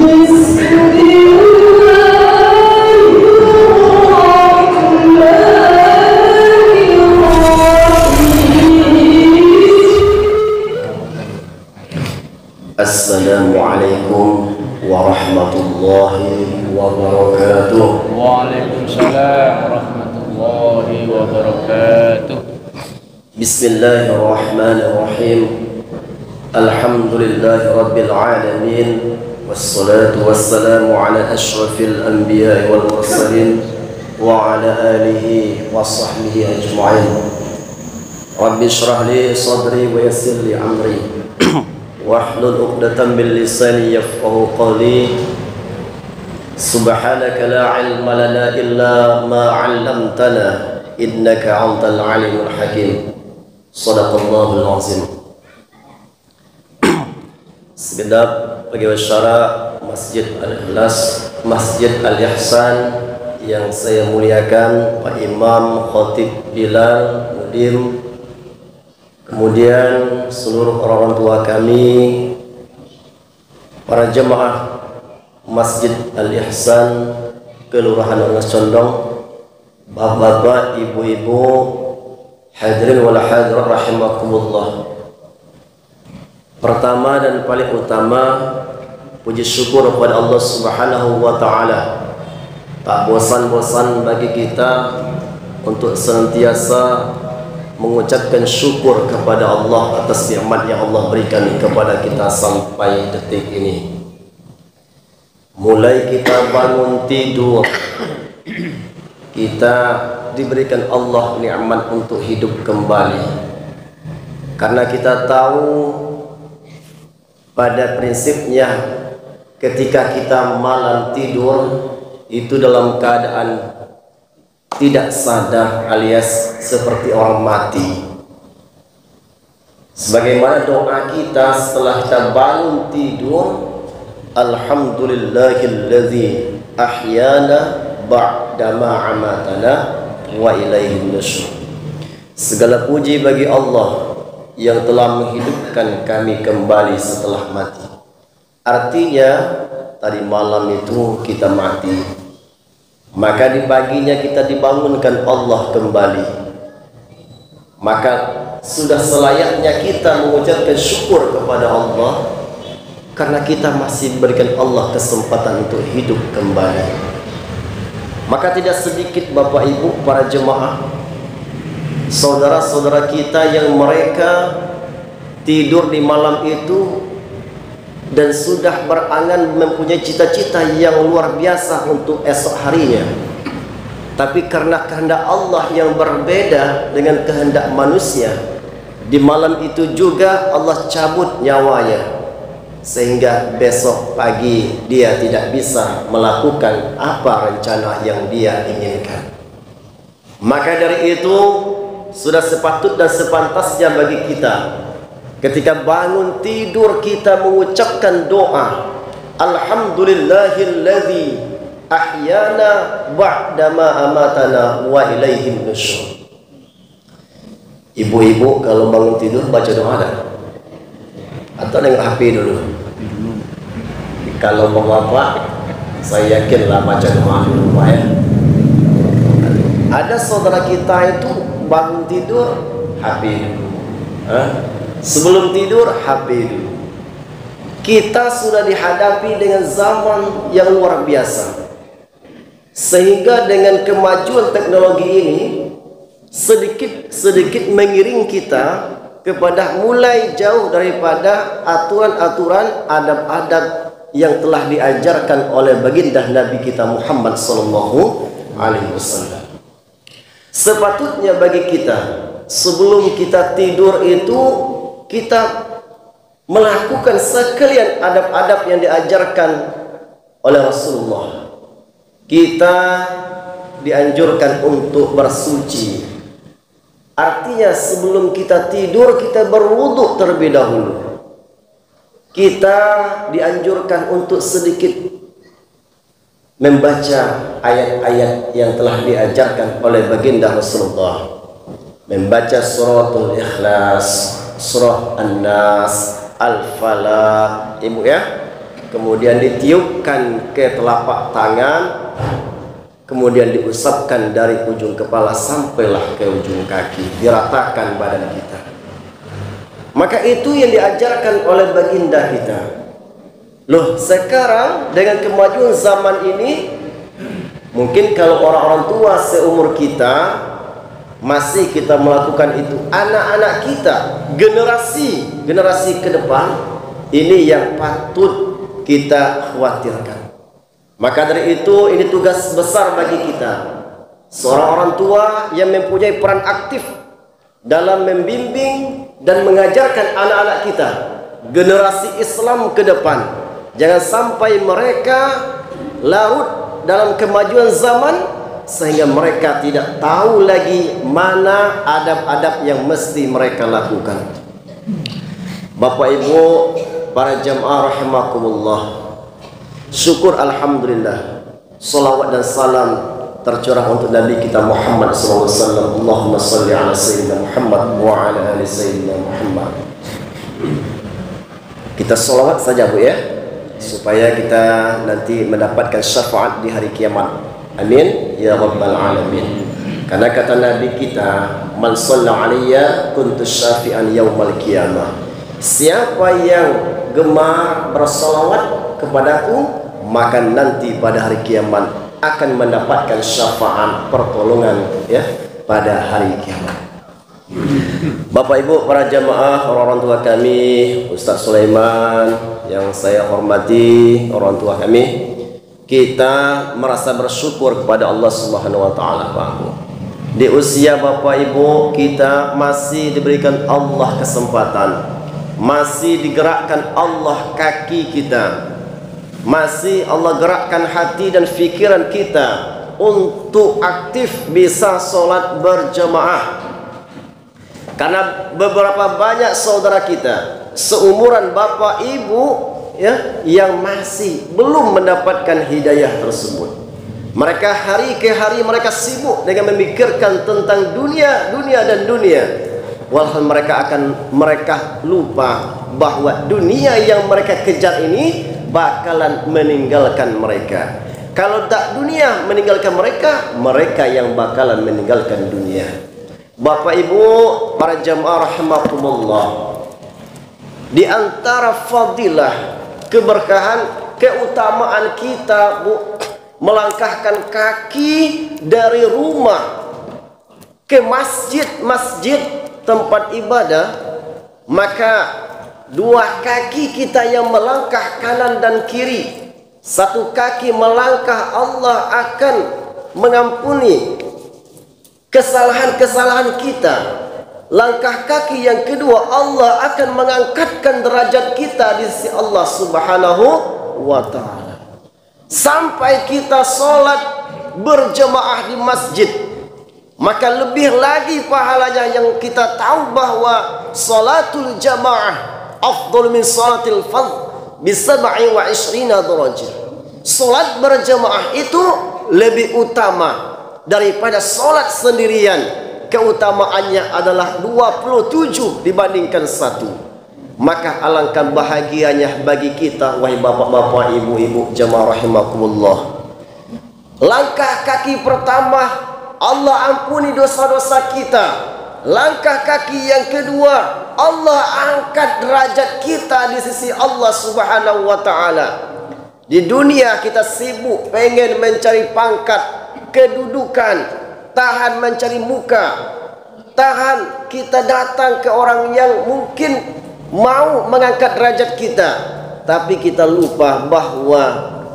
Assalamualaikum warahmatullahi wabarakatuh. Waalaikumsalam warahmatullahi wabarakatuh. Bismillahirrahmanirrahim. Alhamdulillahi rabbil alamin. Wassalatu wassalamu ala ashrafil anbiya'i wal mursalin wa ala alihi wa sahbihi ajma'in. Rabbi shrah li sadri wa yassir li amri wahlul 'uqdatam min lisani yafqahu qawli. Subhanaka la 'ilma lana illa ma 'allamtana innaka antal 'alimul hakim. Shadaqallahul 'azim. Segenap pegawai syara Masjid Al-Ikhlas, Masjid Al-Ihsan yang saya muliakan, Pak Imam, Khatib Bilal, Mudim, kemudian seluruh orang tua kami, para jemaah Masjid Al-Ihsan Kelurahan Rengas Condong, bapak-bapak, ibu-ibu, hadirin wal hadirat rahimakumullah. Pertama dan paling utama, puji syukur kepada Allah Subhanahu wa taala. Tak bosan-bosan bagi kita untuk senantiasa mengucapkan syukur kepada Allah atas nikmat yang Allah berikan kepada kita sampai detik ini. Mulai kita bangun tidur, kita diberikan Allah nikmat untuk hidup kembali. Karena kita tahu pada prinsipnya ketika kita malam tidur itu dalam keadaan tidak sadar alias seperti orang mati. Sebagaimana doa kita setelah kita bangun tidur, alhamdulillahilladzi ahyana ba'dama amatana wa ilaihin nusyur. Segala puji bagi Allah yang telah menghidupkan kami kembali setelah mati. Artinya tadi malam itu kita mati, maka di paginya kita dibangunkan Allah kembali. Maka sudah selayaknya kita mengucapkan syukur kepada Allah karena kita masih diberikan Allah kesempatan untuk hidup kembali. Maka tidak sedikit Bapak Ibu, para jemaah, saudara-saudara kita yang mereka tidur di malam itu dan sudah berangan mempunyai cita-cita yang luar biasa untuk esok harinya, tapi karena kehendak Allah yang berbeda dengan kehendak manusia, di malam itu juga Allah cabut nyawanya, sehingga besok pagi dia tidak bisa melakukan apa rencana yang dia inginkan. Maka dari itu sudah sepatut dan sepantasnya bagi kita ketika bangun tidur kita mengucapkan doa, alhamdulillahilladzi ahyana ba'dama amatana wa ilaihin nusyur. Ibu-ibu kalau bangun tidur baca doa ada? Atau nengok HP dulu? Kalau bapak, saya yakinlah baca doa dulu Pak ya. Ada saudara kita itu bangun tidur HP dulu, sebelum tidur HP dulu. Kita sudah dihadapi dengan zaman yang luar biasa, sehingga dengan kemajuan teknologi ini sedikit mengiring kita kepada mulai jauh daripada aturan-aturan adab-adab yang telah diajarkan oleh baginda Nabi kita Muhammad sallallahu alaihi wasallam. Sepatutnya bagi kita sebelum kita tidur itu kita melakukan sekalian adab-adab yang diajarkan oleh Rasulullah. Kita dianjurkan untuk bersuci. Artinya sebelum kita tidur kita berwudu terlebih dahulu. Kita dianjurkan untuk sedikit membaca ayat-ayat yang telah diajarkan oleh baginda Rasulullah. Membaca suratul Ikhlas, surah An-Nas, Al-Falaq, ibu ya. kemudian ditiupkan ke telapak tangan, kemudian diusapkan dari ujung kepala sampailah ke ujung kaki, diratakan badan kita. Maka itu yang diajarkan oleh baginda kita. Loh, sekarang dengan kemajuan zaman ini, mungkin kalau orang-orang tua seumur kita masih kita melakukan itu, anak-anak kita, generasi ke depan, ini yang patut kita khawatirkan. Maka dari itu, ini tugas besar bagi kita, seorang orang tua yang mempunyai peran aktif dalam membimbing dan mengajarkan anak-anak kita, generasi Islam ke depan. Jangan sampai mereka larut dalam kemajuan zaman sehingga mereka tidak tahu lagi mana adab-adab yang mesti mereka lakukan. Bapak Ibu, para jamaah rahimakumullah, syukur alhamdulillah, salawat dan salam tercurah untuk Nabi kita Muhammad SAW. Allahumma salli ala Sayyidina Muhammad wa ala ali Sayyidina Muhammad. Kita salawat saja Bu ya, supaya kita nanti mendapatkan syafaat di hari kiamat. Amin ya rabbal alamin. Karena kata Nabi kita, man shalla alayya kuntu syafi'an yaumal qiyamah. Siapa yang gemar bersalawat kepadaku, maka nanti pada hari kiamat akan mendapatkan syafaat pertolongan ya pada hari kiamat. Bapak Ibu para jamaah, orang tua kami, Ustaz Sulaiman yang saya hormati, orang tua kami, kita merasa bersyukur kepada Allah Subhanahu wa taala, Pak. Di usia Bapak Ibu kita masih diberikan Allah kesempatan, masih digerakkan Allah kaki kita, masih Allah gerakkan hati dan fikiran kita untuk aktif bisa sholat berjamaah. Karena beberapa banyak saudara kita seumuran Bapak Ibu ya, yang masih belum mendapatkan hidayah tersebut. Mereka hari ke hari mereka sibuk dengan memikirkan tentang dunia dan dunia. Walhal mereka lupa bahwa dunia yang mereka kejar ini bakalan meninggalkan mereka. Kalau tak dunia meninggalkan mereka, mereka yang bakalan meninggalkan dunia. Bapak Ibu para jamaah rahimakumullah, di antara fadilah, keberkahan, keutamaan kita Bu, melangkahkan kaki dari rumah ke masjid tempat ibadah, maka dua kaki kita yang melangkah kanan dan kiri, satu kaki melangkah, Allah akan mengampuni kesalahan-kesalahan kita. Langkah kaki yang kedua, Allah akan mengangkatkan derajat kita di sisi Allah Subhanahu wa ta'ala. Sampai kita sholat berjemaah di masjid, maka lebih lagi pahalanya yang kita tahu bahwa sholatul jamaah afdal min sholatil fardh bi 27 derajat. Sholat berjemaah itu lebih utama daripada sholat sendirian. Keutamaannya adalah 27 dibandingkan 1. Maka alangkah bahagianya bagi kita, wahai bapak-bapak, ibu-ibu jamaah rahimakumullah. Langkah kaki pertama, Allah ampuni dosa-dosa kita. Langkah kaki yang kedua, Allah angkat derajat kita di sisi Allah Subhanahu wa ta'ala. Di dunia kita sibuk pengen mencari pangkat, kedudukan, tahan mencari muka, tahan kita datang ke orang yang mungkin mau mengangkat derajat kita, tapi kita lupa bahwa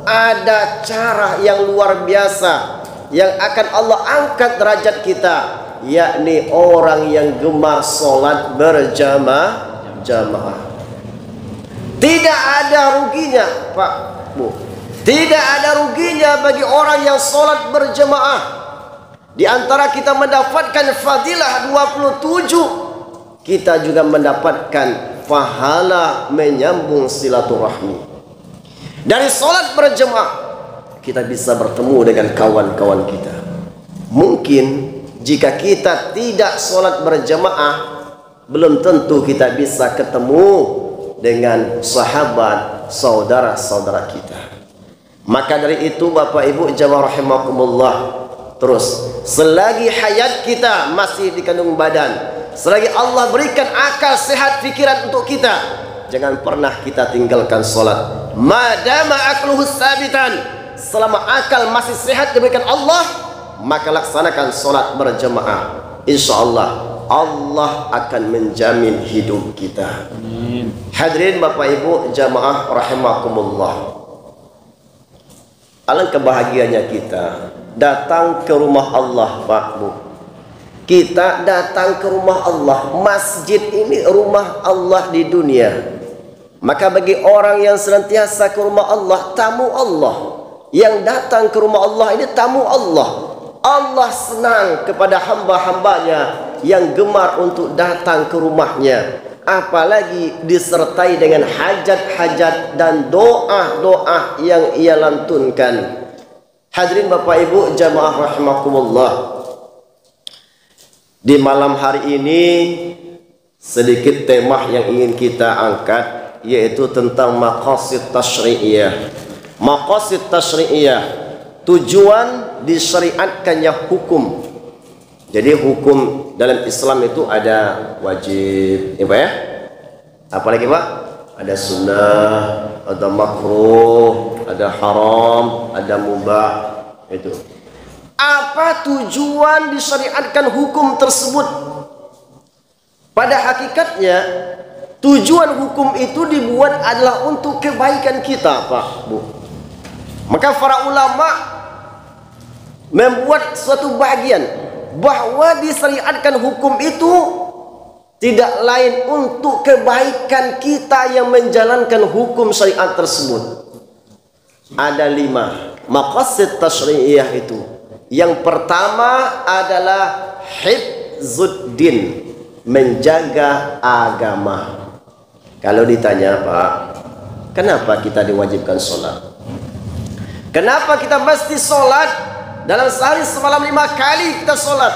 ada cara yang luar biasa yang akan Allah angkat derajat kita, yakni orang yang gemar sholat berjamaah. Tidak ada ruginya Pak Bu, tidak ada ruginya bagi orang yang sholat berjamaah. Di antara kita mendapatkan fadilah 27, kita juga mendapatkan pahala menyambung silaturahmi. Dari sholat berjemaah kita bisa bertemu dengan kawan-kawan kita. Mungkin jika kita tidak sholat berjemaah, belum tentu kita bisa ketemu dengan sahabat, saudara-saudara kita. Maka dari itu Bapak Ibu jamaah rahimakumullah, terus selagi hayat kita masih di kandung badan, selagi Allah berikan akal sehat pikiran untuk kita, jangan pernah kita tinggalkan sholat. Madama aqluhu sabitan, selama akal masih sehat diberikan Allah, maka laksanakan sholat berjamaah. Insya Allah Allah akan menjamin hidup kita. Amin. Hadirin Bapak Ibu jamaah rahimakumullah, alangkah bahagianya kita datang ke rumah Allah, Pak Bu. Kita datang ke rumah Allah. Masjid ini rumah Allah di dunia. Maka bagi orang yang senantiasa ke rumah Allah, tamu Allah, yang datang ke rumah Allah ini tamu Allah. Allah senang kepada hamba-hambanya yang gemar untuk datang ke rumahnya, apalagi disertai dengan hajat-hajat dan doa-doa yang ia lantunkan. Hadirin Bapak Ibu jamaah rahimakumullah, di malam hari ini sedikit tema yang ingin kita angkat, yaitu tentang maqasid tasyri'iyah. Maqasid tasyri'iyah, tujuan disyariatkannya hukum. Jadi hukum dalam Islam itu ada wajib, ya Pak ya? Apalagi Pak? Ada sunnah, ada makruh, ada haram, ada mubah. Itu. Apa tujuan disyariatkan hukum tersebut? Pada hakikatnya tujuan hukum itu dibuat adalah untuk kebaikan kita, Pak Bu. Maka para ulama membuat suatu bagian bahwa disyariatkan hukum itu tidak lain untuk kebaikan kita yang menjalankan hukum syariat tersebut. Ada 5 maqasid tasyri'iyah itu. Yang pertama adalah hifzuddin, menjaga agama. Kalau ditanya, Pak, kenapa kita diwajibkan sholat? Kenapa kita mesti sholat? Dalam sehari semalam 5 kali kita sholat.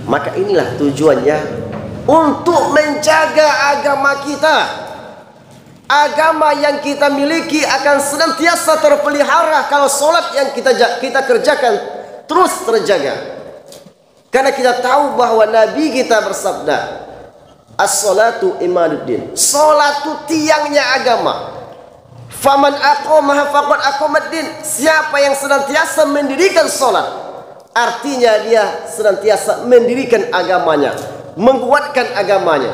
Maka inilah tujuannya, untuk menjaga agama kita. Agama yang kita miliki akan senantiasa terpelihara kalau sholat yang kita kerjakan terus terjaga. Karena kita tahu bahwa Nabi kita bersabda, as-sholatu imaduddin, sholat itu tiangnya agama. Faman aqamaha faqad aqamaddin, siapa yang senantiasa mendirikan sholat, artinya dia senantiasa mendirikan agamanya, menguatkan agamanya.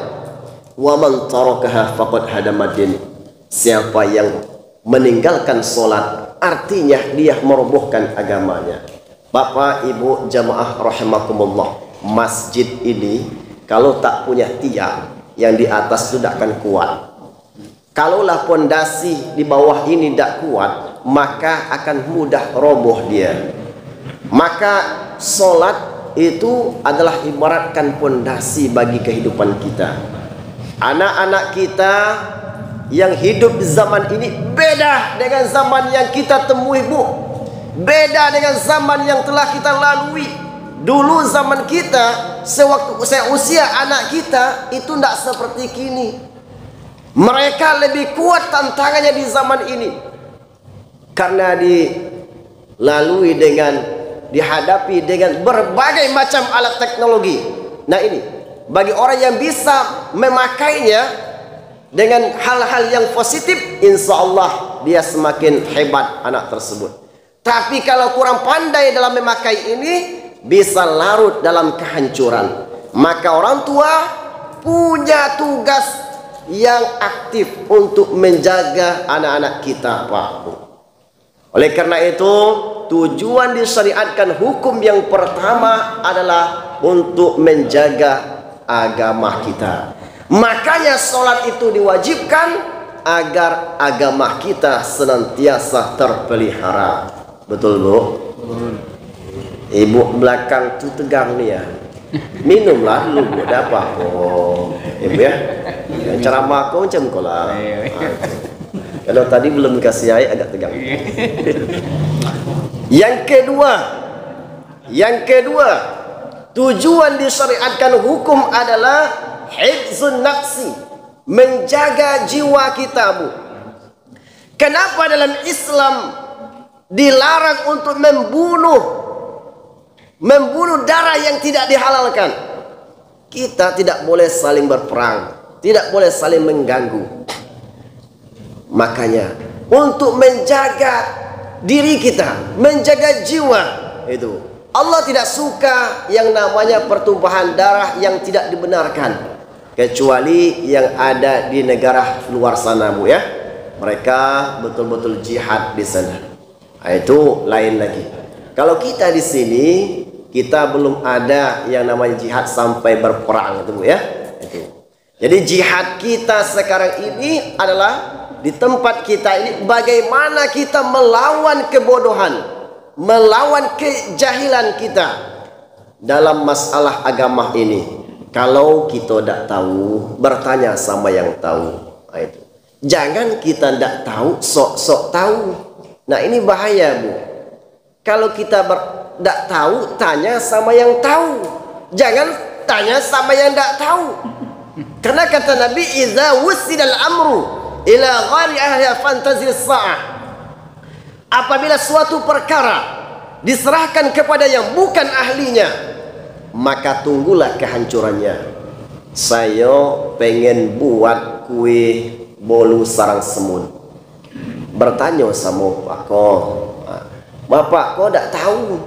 Wa man tarakaha faqad hadamaddin, siapa yang meninggalkan sholat, artinya dia merobohkan agamanya. Bapak Ibu jamaah rahimakumullah, masjid ini kalau tak punya tiang yang di atas itu tidak akan kuat. Kalaulah pondasi di bawah ini tidak kuat, maka akan mudah roboh dia. Maka sholat itu adalah ibaratkan pondasi bagi kehidupan kita. Anak-anak kita yang hidup di zaman ini beda dengan zaman yang kita temui, Bu. Beda dengan zaman yang telah kita lalui. Dulu zaman kita, sewaktu usia anak kita itu tidak seperti kini. Mereka lebih kuat tantangannya di zaman ini, karena dihadapi dengan berbagai macam alat teknologi. Nah ini, bagi orang yang bisa memakainya dengan hal-hal yang positif, insya Allah dia semakin hebat anak tersebut. Tapi kalau kurang pandai dalam memakai ini, bisa larut dalam kehancuran. Maka orang tua punya tugas yang aktif untuk menjaga anak-anak kita, Pak Bu. Oleh karena itu, tujuan disyariatkan hukum yang pertama adalah untuk menjaga agama kita. Makanya sholat itu diwajibkan agar agama kita senantiasa terpelihara. Betul, Bu? Ibu belakang tuh tegang nih ya. Minumlah dulu, Bu. Ada apa kok, Ibu ya? Ceramah kok macam kok lah. Kalau tadi belum dikasih air agak tegang. Yang kedua, tujuan disyariatkan hukum adalah hifzun nafsi, menjaga jiwa kita, Bu. Kenapa dalam Islam dilarang untuk membunuh darah yang tidak dihalalkan? Kita tidak boleh saling berperang, tidak boleh saling mengganggu. Makanya untuk menjaga diri kita, menjaga jiwa, itu Allah tidak suka yang namanya pertumpahan darah yang tidak dibenarkan, kecuali yang ada di negara luar sana, Bu, ya. Mereka betul-betul jihad di sana. Nah, itu lain lagi. Kalau kita di sini, kita belum ada yang namanya jihad sampai berperang, itu, Bu, ya. Itu. Jadi jihad kita sekarang ini adalah di tempat kita ini, bagaimana kita melawan kebodohan, melawan kejahilan kita dalam masalah agama ini. Kalau kita tidak tahu, bertanya sama yang tahu. Nah, itu. Jangan kita tidak tahu, sok-sok tahu. Nah, ini bahaya, Bu. Kalau kita tidak tahu, tanya sama yang tahu. Jangan tanya sama yang tidak tahu. Karena kata Nabi, "Idza wusidal amru ila ghari ahli fantazil sa'ah." Apabila suatu perkara diserahkan kepada yang bukan ahlinya, maka tunggulah kehancurannya. Saya pengen buat kue bolu sarang semut. Bertanya sama Pak Ko, Bapak kok tidak tahu?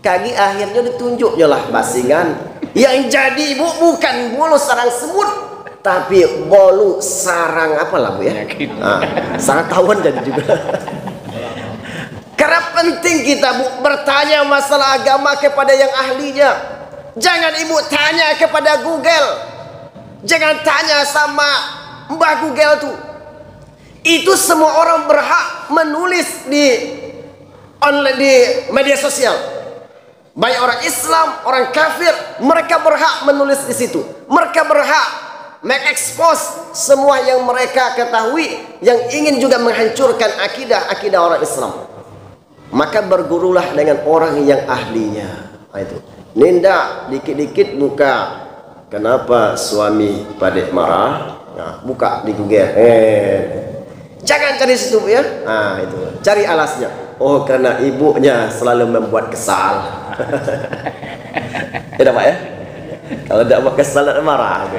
Kaki akhirnya ditunjuknya lah basingan. Yang jadi, Bu, bukan bolu sarang semut, tapi bolu sarang apalah, Bu, ya? Sarang tawon jadi juga. Karena penting kita, Bu, bertanya masalah agama kepada yang ahlinya. Jangan Ibu tanya kepada Google. Jangan tanya sama Mbak Google tuh. Itu semua orang berhak menulis di online, di media sosial. Baik orang Islam, orang kafir, mereka berhak menulis di situ. Mereka berhak mengekspos semua yang mereka ketahui yang ingin juga menghancurkan akidah orang Islam. Maka bergurulah dengan orang yang ahlinya. Nah, itu. Ninda dikit-dikit buka. Kenapa suami Padek marah? Nah, buka di Google. Jangan cari situ, ya. Nah, itu. Cari alasnya. Oh, karena ibunya selalu membuat kesal. Tidak, Pak, ya? Kalau tidak mau kesal, tidak marah.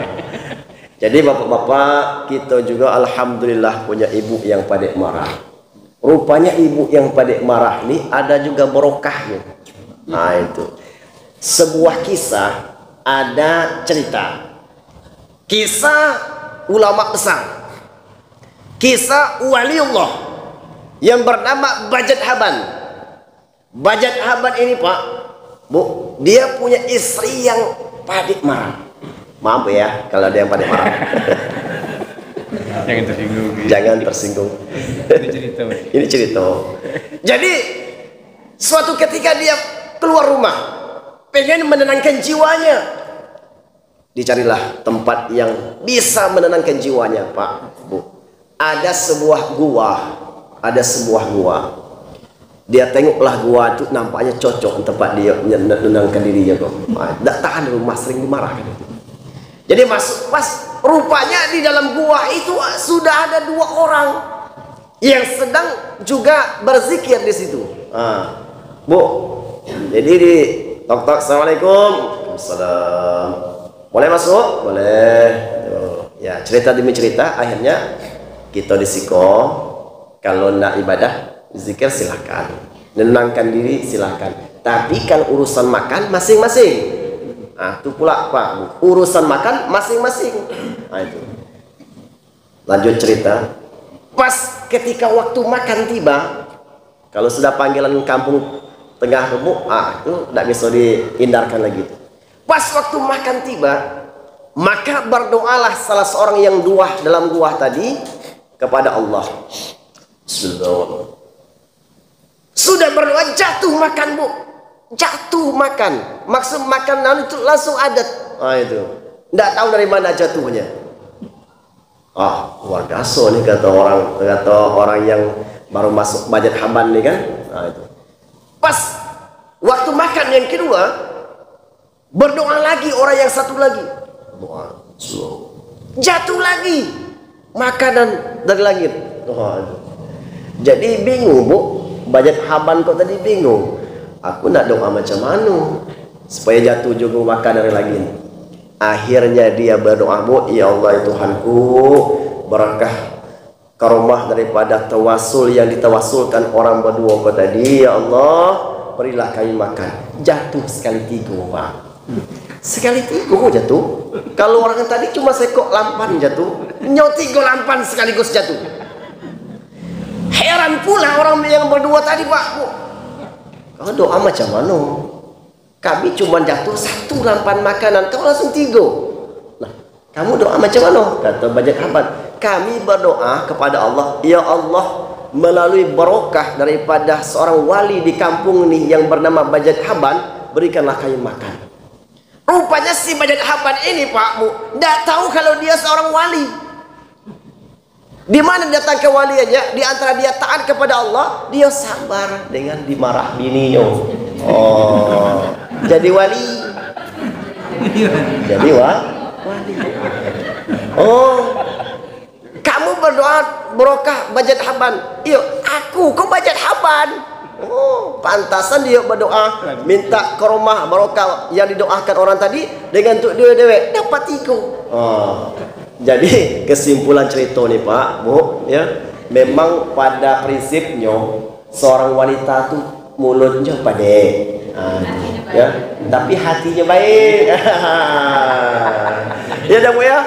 Jadi bapak-bapak, kita juga alhamdulillah punya ibu yang Padek marah. Rupanya ibu yang Padek marah ini ada juga barokahnya. Nah, itu. Sebuah kisah, ada cerita. Kisah ulama besar. Kisah waliullah yang bernama Bajat Haban. Bajat Haban ini, Pak, Bu, dia punya istri yang Padek marah. Maaf ya kalau ada yang Padek marah. Jangan tersinggung. Jangan tersinggung. Ini cerita. Ini cerita. Jadi suatu ketika dia keluar rumah, pengen menenangkan jiwanya. Dicarilah tempat yang bisa menenangkan jiwanya, Pak, Bu. Ada sebuah gua. Dia tengoklah gua itu, nampaknya cocok tempat dia menenangkan dirinya kok. Tidak tahan rumah, sering dimarahkan. Jadi masuk, pas rupanya di dalam gua itu sudah ada 2 orang yang sedang juga berzikir di situ. Bu, jadi di tok-tok, assalamualaikum. Waalaikumsalam. Boleh masuk? Boleh. Ya, cerita demi cerita, akhirnya kita disiko. Kalau nak ibadah, zikir silahkan. Nenangkan diri silahkan. Tapi kalau urusan makan masing-masing. Nah, itu pula Pak, urusan makan masing-masing. Nah, itu. Lanjut cerita. Pas ketika waktu makan tiba, kalau sudah panggilan kampung tengah remuk, itu tidak bisa dihindarkan lagi. Pas waktu makan tiba, maka berdoalah salah seorang yang dalam gua tadi kepada Allah. Sudah berdoa, jatuh makan, Bu. Jatuh makan. Maksud makanan itu langsung adat. Itu. Tidak tahu dari mana jatuhnya. Luar biasa nih kata orang yang baru masuk Bajat Haban nih kan. Itu. Pas waktu makan yang kedua, berdoa lagi orang yang satu lagi. Jatuh lagi makanan dari langit. Jadi bingung bu, budget haban kok tadi bingung. Aku nak doa macam mana supaya jatuh juga makan dari lagi. Akhirnya dia berdoa bu, ya Allah Tuhanku, barakah karomah daripada tawasul yang ditawasulkan orang berdua kau tadi, ya Allah, berilah kami makan. Jatuh sekali tiga pak. Sekali tiga jatuh. Kalau orang tadi cuma sekok lampan jatuh, nyok tiga lampan sekaligus jatuh. Heran pula orang yang berdua tadi pak bu. Kau doa macam mana? Kami cuma jatuh satu lampan makanan, kau langsung tiga. Nah, kamu doa macam mana? Kata Bajak Haban, kami berdoa kepada Allah, ya Allah, melalui barokah daripada seorang wali di kampung ni yang bernama Bajak Haban, berikanlah kami makan. Rupanya si Bajak Haban ini pak bu, tidak tahu kalau dia seorang wali. Di mana datang ke waliannya? Di antara dia taat kepada Allah, dia sabar dengan dimarah bininya. Oh, jadi wali. Jadi wali. Oh, kamu berdoa barokah Bajak Haban. Iya, aku kok Bajak Haban. Oh, pantasan dia berdoa minta karomah barokah yang didoakan orang tadi dengan untuk dia dewek dapat tiga. Oh. Jadi kesimpulan cerita nih Pak, Bu, ya, memang pada prinsipnya seorang wanita tuh mulutnya pendek, ya, tapi hatinya baik. Ya dah Bu ya,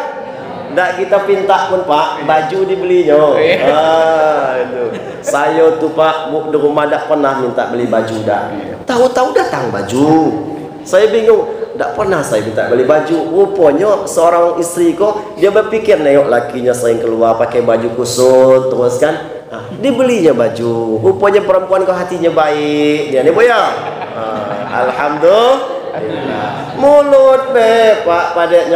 ndak kita pinta pun Pak, baju dibelinya. Itu. Saya tuh Pak, Bu, di rumah dak pernah minta beli baju dah. Tahu-tahu datang baju. Saya bingung, tak pernah saya minta beli baju. Rupanya seorang istri kok dia berpikir nengok lakinya sering keluar pakai baju kusut terus kan, dibelinya baju. Rupanya perempuan kok hatinya baik. Dia ni boya. Alhamdulillah. Mulut be Pak padat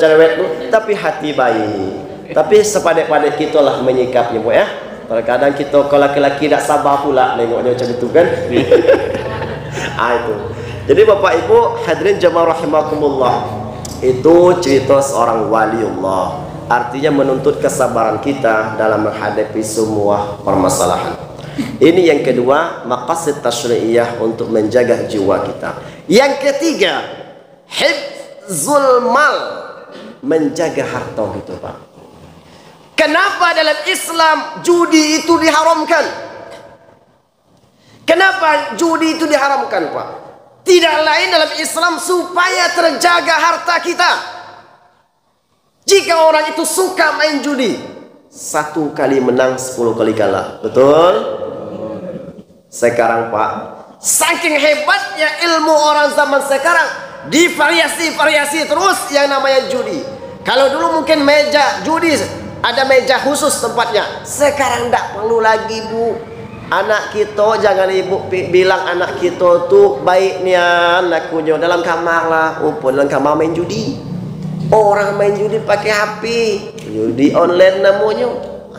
cerewet tu, tapi hati baik. Tapi sepadat-padat kita lah menyikapnya Bu ya. Terkadang kita kalau laki-laki tak sabar pula nengoknya macam itu kan. Itu. Jadi Bapak Ibu hadirin jemaah rahimakumullah, itu cerita seorang waliullah, artinya menuntut kesabaran kita dalam menghadapi semua permasalahan. Ini yang kedua, maqasid tasyri'iyah untuk menjaga jiwa kita. Yang ketiga, hifzul mal, menjaga harta gitu Pak. Kenapa dalam Islam judi itu diharamkan? Kenapa judi itu diharamkan Pak? Tidak lain dalam Islam supaya terjaga harta kita. Jika orang itu suka main judi, 1 kali menang 10 kali kalah. Betul? Sekarang Pak, saking hebatnya ilmu orang zaman sekarang, divariasi-variasi terus yang namanya judi. Kalau dulu mungkin meja judi, ada meja khusus tempatnya. Sekarang tidak perlu lagi Bu. Anak kita, jangan ibu bilang anak kita tuh baiknya anaknya dalam kamar lah. Dalam kamar main judi. Orang main judi pakai HP, judi online namanya.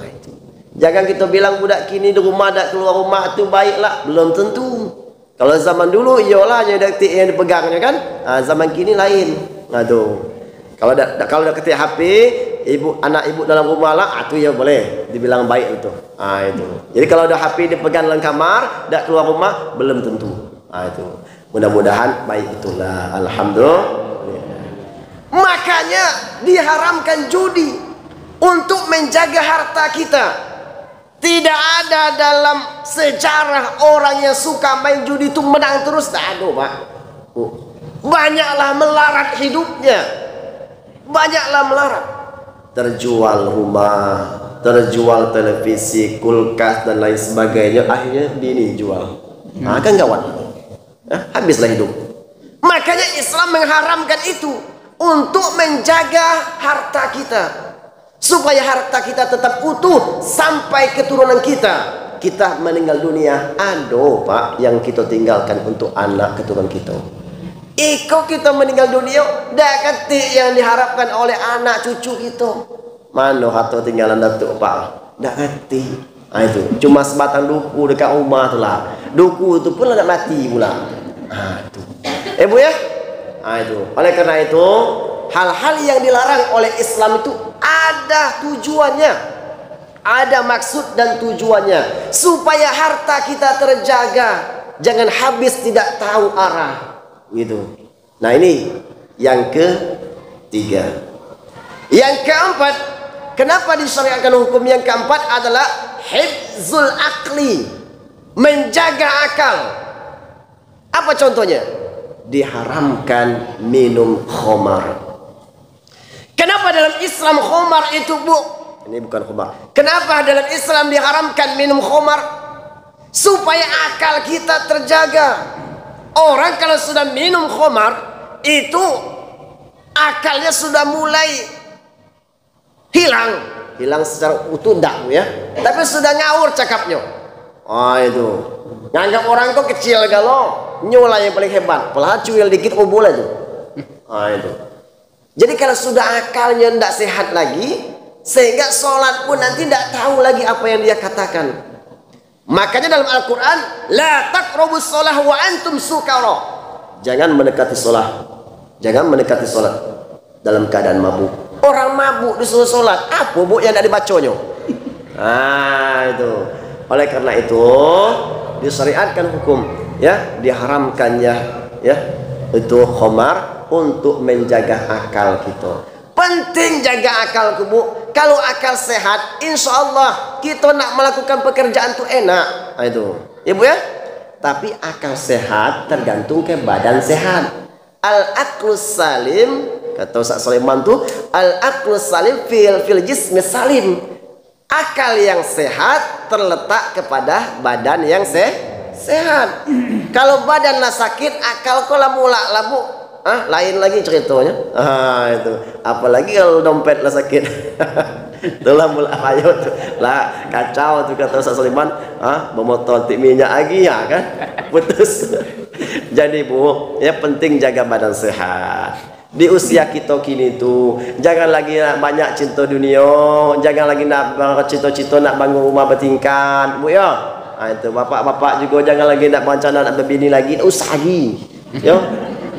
Itu. Jangan kita bilang budak kini di rumah tak keluar rumah tu baiklah, belum tentu. Kalau zaman dulu iyalah yang dipegangnya kan. Zaman kini lain. Aduh. Kalau dah ketik HP, anak ibu dalam rumah lah, itu ya boleh dibilang baik itu. Itu. Jadi kalau ada HP dipegang dalam kamar, tak keluar rumah, belum tentu. Itu. Mudah-mudahan baik itulah. Alhamdulillah. Makanya diharamkan judi untuk menjaga harta kita. Tidak ada dalam sejarah orang yang suka main judi itu menang terus. Tak ada Pak. Banyaklah melarat hidupnya. Banyaklah melarat. Terjual rumah, terjual televisi, kulkas dan lain sebagainya. Akhirnya bini jual. Kan gawat. Habislah hidup. Makanya Islam mengharamkan itu untuk menjaga harta kita, supaya harta kita tetap utuh sampai keturunan kita. Kita meninggal dunia, ada Pak yang kita tinggalkan untuk anak keturunan kita. Iko kita meninggal dunia, dah ketik yang diharapkan oleh anak cucu kita. Mana harta tinggalan datuk Pak? Dah ketik. Itu cuma sebatang duku dekat rumah tu lah. Duku tu pun nak mati pula. Itu. Bu ya? Itu. Oleh karena itu, hal-hal yang dilarang oleh Islam itu ada tujuannya. Ada maksud dan tujuannya supaya harta kita terjaga, jangan habis tidak tahu arah gitu. Nah ini yang ketiga. Yang keempat, kenapa disyariatkan hukum yang keempat adalah hifzul akli, menjaga akal. Apa contohnya? Diharamkan minum khamar. Kenapa dalam Islam khamar itu, Bu? Ini bukan khamar. Kenapa dalam Islam diharamkan minum khamar? Supaya akal kita terjaga. Orang kalau sudah minum khamar, itu akalnya sudah mulai hilang secara utuh enggak, Bu, ya. Tapi sudah ngawur cakapnya. Itu nganggap orang kok kecil galau. Nyola yang paling hebat, pelah cuil dikit boleh tuh. Itu. Jadi kalau sudah akalnya tidak sehat lagi, sehingga sholat pun nanti tidak tahu lagi apa yang dia katakan. Makanya dalam Al-Quran, la taqrabus sholah wa antum sukara. Jangan mendekati sholat dalam keadaan mabuk. Orang mabuk disuruh sholat, apa bu yang tidak dibacanya? Itu. Oleh karena itu disyariatkan hukum, ya, diharamkannya, ya, itu khamar untuk menjaga akal kita. Penting jaga akal, Bu. Kalau akal sehat, insya Allah kita nak melakukan pekerjaan itu enak. Itu, ya Bu, ya. Tapi akal sehat tergantung ke badan sehat. Al-aqlus salim, kata Ustaz Sulaiman tuh, al-aqlus salim fil jismi salim. Akal yang sehat terletak kepada badan yang sehat. Kalau badanlah sakit, akal kok lamu. Lain lagi ceritanya. Itu. Apalagi kalau dompetlah sakit. Itulah mula ayo tuh. Lah kacau tuh kata Ustaz Sulaiman, memotong minyak lagi ya kan. Putus. Jadi Bu, ya penting jaga badan sehat. Di usia kita kini tuh jangan lagi nak banyak cinta dunia, jangan lagi nak cita-cita nak bangun rumah bertingkat, Bu, ya. Itu bapak-bapak juga jangan lagi nak berencana nak berbini lagi, usah lagi. Ya.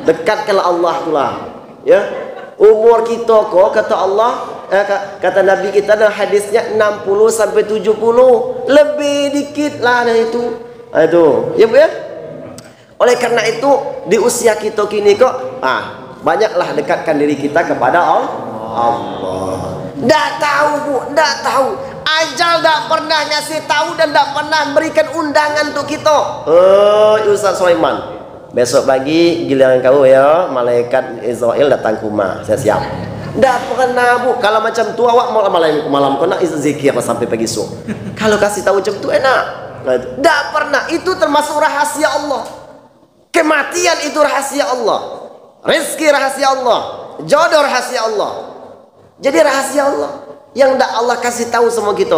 Dekatkanlah Allah itulah. Ya. Umur kita kok kata Allah, kata Nabi kita dalam hadisnya 60 sampai 70, lebih dikit lah dari itu. Itu, ya Bu, ya. Oleh karena itu di usia kita kini kok banyaklah dekatkan diri kita kepada Allah. Tidak tahu, Bu, tidak tahu. Ajal tidak pernah ngasih tahu dan tidak pernah berikan undangan untuk kita. Ustaz Sulaiman, besok pagi giliran kau ya, malaikat Israel datang ke rumah, saya siap. Tidak pernah, Bu. Kalau macam tu awak mau malam kau nak zikir sampai pagi esok. Kalau kasih tahu macam tu enak. Tidak pernah. Itu termasuk rahasia Allah. Kematian itu rahasia Allah. Rizki rahasia Allah, jodoh rahasia Allah. Jadi rahasia Allah yang tidak Allah kasih tahu sama kita.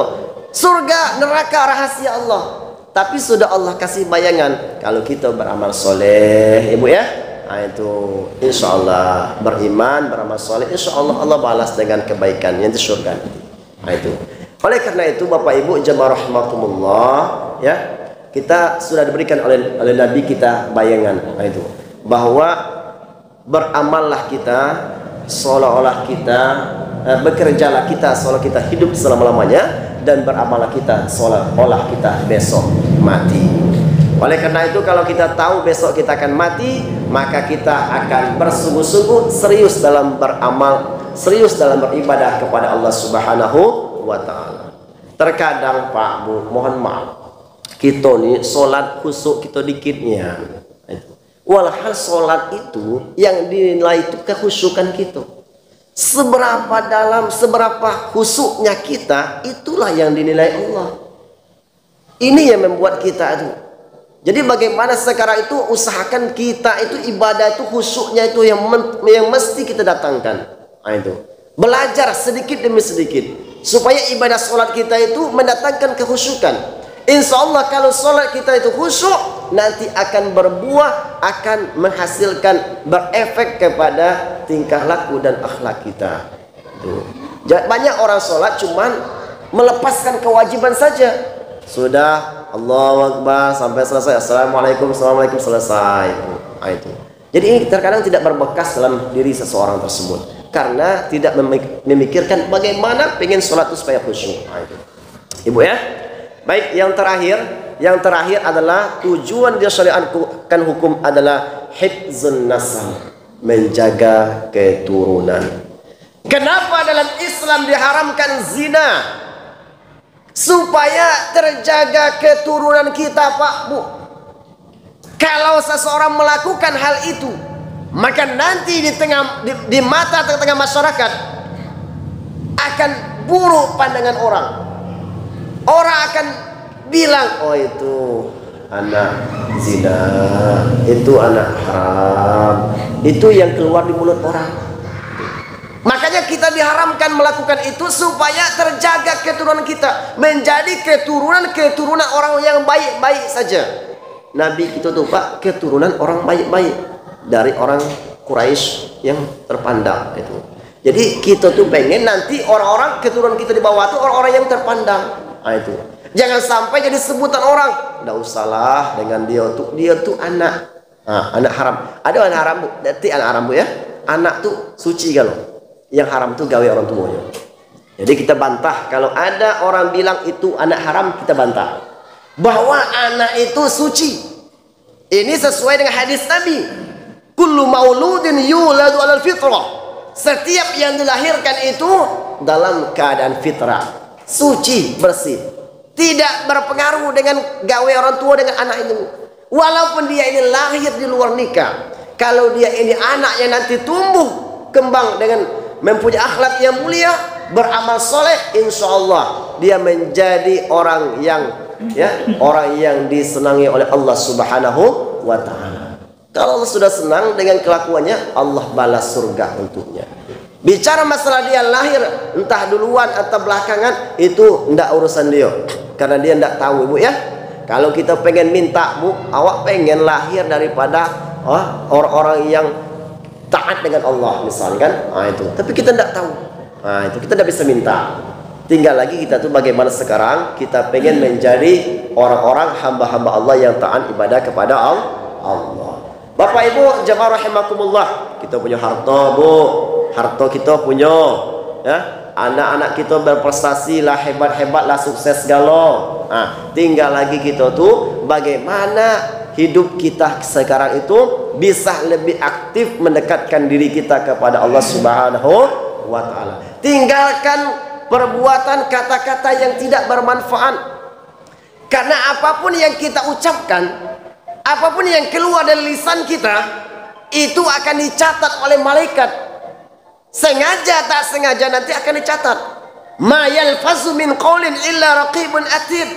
Surga, neraka rahasia Allah. Tapi sudah Allah kasih bayangan kalau kita beramal soleh, Ibu, ya. Itu insya Allah beriman, beramal soleh, insya Allah Allah balas dengan kebaikan yang di surga. Itu. Oleh karena itu Bapak Ibu jemaah rahimakumullah, ya, kita sudah diberikan oleh Nabi kita bayangan itu bahwa beramallah kita seolah-olah kita bekerjalah kita seolah kita hidup selama-lamanya, dan beramallah kita seolah-olah kita besok mati. Oleh karena itu kalau kita tahu besok kita akan mati, maka kita akan bersungguh-sungguh serius dalam beramal, serius dalam beribadah kepada Allah Subhanahu wa ta'ala. Terkadang Pak, Bu, mohon maaf, kita nih sholat khusyuk kita dikitnya. Walhal sholat itu yang dinilai itu kekhusyukan kita. Seberapa dalam, seberapa khusyuknya kita, itulah yang dinilai Allah. Ini yang membuat kita itu. Jadi bagaimana sekarang itu usahakan kita itu ibadah itu khusyuknya itu yang mesti kita datangkan. Itu. Belajar sedikit demi sedikit supaya ibadah sholat kita itu mendatangkan kekhusyukan. Insya Allah kalau sholat kita itu khusyuk, nanti akan berbuah, akan menghasilkan, berefek kepada tingkah laku dan akhlak kita. Banyak orang sholat cuman melepaskan kewajiban saja. Sudah Allahu Akbar sampai selesai, Assalamualaikum, Assalamualaikum, selesai. Itu. Jadi ini terkadang tidak berbekas dalam diri seseorang tersebut karena tidak memikirkan bagaimana pengen sholat itu supaya khusyuk. Itu. Ibu ya. Baik, yang terakhir adalah tujuan dia syariatkan hukum adalah hifzun nasab, menjaga keturunan. Kenapa dalam Islam diharamkan zina? Supaya terjaga keturunan kita, Pak, Bu. Kalau seseorang melakukan hal itu, maka nanti di mata tengah-tengah masyarakat akan buruk pandangan orang. Orang akan bilang, oh itu anak zina, itu anak haram, itu yang keluar di mulut orang. Makanya kita diharamkan melakukan itu supaya terjaga keturunan kita, menjadi keturunan orang yang baik-baik saja. Nabi kita tuh, Pak, keturunan orang baik-baik dari orang Quraisy yang terpandang itu. Jadi kita tuh pengen nanti orang-orang keturunan kita di bawah itu orang-orang yang terpandang. Nah, itu. Jangan sampai jadi sebutan orang. Nggak usahlah dengan dia tuh anak. Nah, anak haram. Ada anak haram, Bu. Berarti anak haram, Bu ya. Anak tuh suci kalau. Yang haram tuh gawe orang tuanya. Jadi kita bantah kalau ada orang bilang itu anak haram, kita bantah. Bahwa anak itu suci. Ini sesuai dengan hadis Nabi. Kullu mauludin yuladu 'alal fitrah. Setiap yang dilahirkan itu dalam keadaan fitrah, suci, bersih. Tidak berpengaruh dengan gawe orang tua dengan anak itu. Walaupun dia ini lahir di luar nikah, kalau dia ini anak yang nanti tumbuh kembang dengan mempunyai akhlak yang mulia, beramal soleh, insya Allah dia menjadi orang yang disenangi oleh Allah Subhanahu wa Ta'ala. Kalau Allah sudah senang dengan kelakuannya, Allah balas surga untuknya. Bicara masalah dia lahir entah duluan atau belakangan, itu tidak urusan dia, karena dia tidak tahu, Ibu ya. Kalau kita pengen minta, Bu, awak pengen lahir daripada orang-orang yang taat dengan Allah misalkan, itu. Tapi kita tidak tahu. Itu kita tidak bisa minta. Tinggal lagi kita tuh bagaimana sekarang kita pengen menjadi orang-orang hamba-hamba Allah yang taat ibadah kepada Allah. Bapak Ibu jamaah rahimakumullah, kita punya harta, Bu. Harta kita punya, ya. Anak-anak kita berprestasi lah, hebat-hebat lah, sukses galau. Tinggal lagi kita tuh bagaimana hidup kita sekarang itu bisa lebih aktif mendekatkan diri kita kepada Allah Subhanahu wa Ta'ala. Tinggalkan perbuatan kata-kata yang tidak bermanfaat. Karena apapun yang kita ucapkan, apapun yang keluar dari lisan kita, itu akan dicatat oleh malaikat. Sengaja tak sengaja nanti akan dicatat. Ma yalfazu min qaulin illa raqibun atid.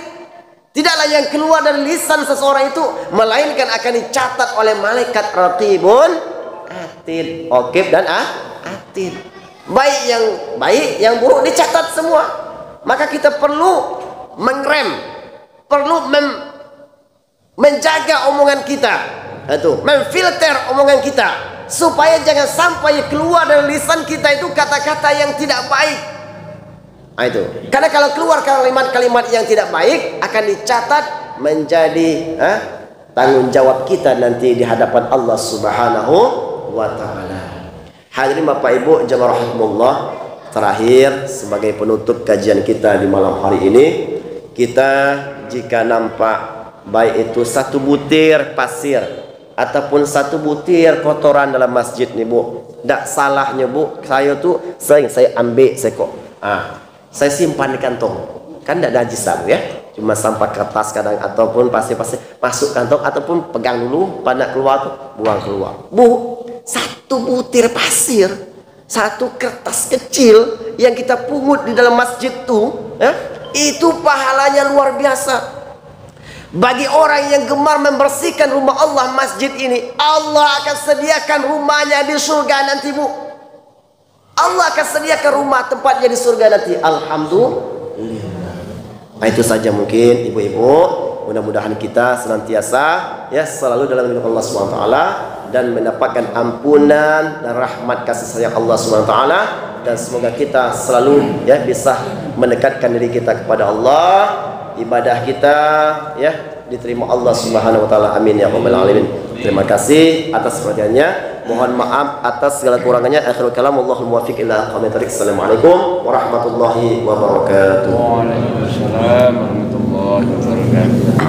Tidaklah yang keluar dari lisan seseorang itu melainkan akan dicatat oleh malaikat raqibun atid. Oqib dan atid. Baik yang buruk dicatat semua. Maka kita perlu mengrem, perlu menjaga omongan kita. Itu, memfilter omongan kita supaya jangan sampai keluar dari lisan kita itu kata-kata yang tidak baik. Itu. Karena kalau keluar kalimat-kalimat yang tidak baik akan dicatat menjadi tanggung jawab kita nanti di hadapan Allah Subhanahu wa Ta'ala. Hadirin Bapak Ibu jamaah rahimahullah, terakhir sebagai penutup kajian kita di malam hari ini, kita jika nampak baik itu satu butir pasir ataupun satu butir kotoran dalam masjid nih, Bu, tidak salahnya, Bu, saya tuh sering saya ambil sekok. Saya simpan di kantong, kan tidak najis, Bu ya, cuma sampah kertas kadang ataupun pasir-pasir masuk kantong ataupun pegang dulu pada keluar tuh, buang keluar. Bu, satu butir pasir, satu kertas kecil yang kita pungut di dalam masjid tuh, itu pahalanya luar biasa. Bagi orang yang gemar membersihkan rumah Allah, masjid ini, Allah akan sediakan rumahnya di surga nanti, Bu. Allah akan sediakan rumah tempatnya di surga nanti. Alhamdulillah. Itu saja mungkin ibu-ibu. Mudah-mudahan kita senantiasa selalu dalam lindungan Allah SWT dan mendapatkan ampunan dan rahmat kasih sayang Allah SWT, dan semoga kita selalu bisa mendekatkan diri kita kepada Allah ibadah kita ya diterima Allah Subhanahu wa taala. Amin ya rabbal alamin. Terima kasih atas perhatiannya. Mohon maaf atas segala kurangannya. Akhirul kalam, wallahul muwaffiq ila aqwamit thoriq. Assalamualaikum warahmatullahi wabarakatuh. Waalaikumsalam warahmatullahi wabarakatuh.